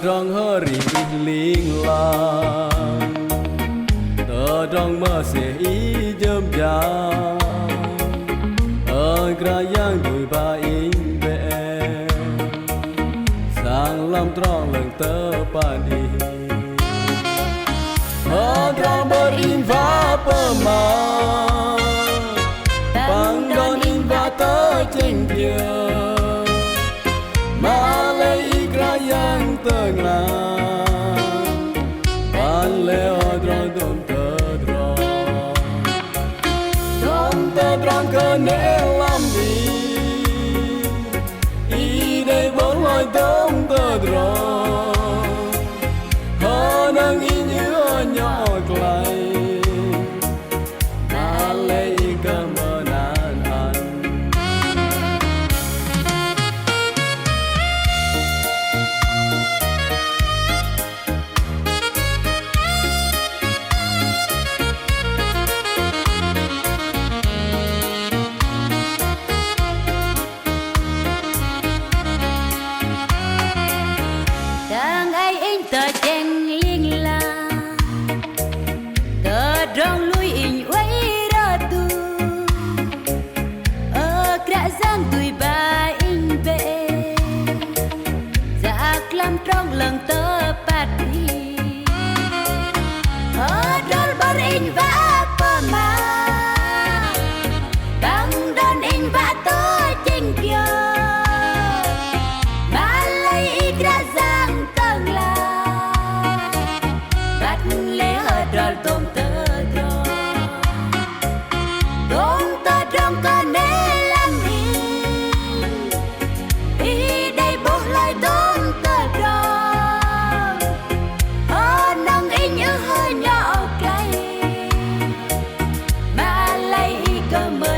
trong hơi linh la trong mơ sẽ ý châm cha kra yang đôi ba in về sang làm tròn lần tơ pan đi trong bờ in va bờ mà băng đón in va tơ trên kia mà lấy kra yang tơ ngà pan leo trong đom cơ nế làm đi ý đây bốn loài đông tơ drò họ đang ý nhớ nhỏ clay ta lấy cơ mơ nan hẳn tờ chen yên la tờ rong lui in quay ra tu kra giang tui ba in về giặc làm trong lần tơ bát đi đôi bờ in vã bờ mà băng đón in vã tơ trên kia ba lấy kra giang tầng la dal dom tơ trong cơ nế làm đi đi đây bốn lời dom tơ nâng ý nhớ hơi nhỏ cây mà lấy cơ mơ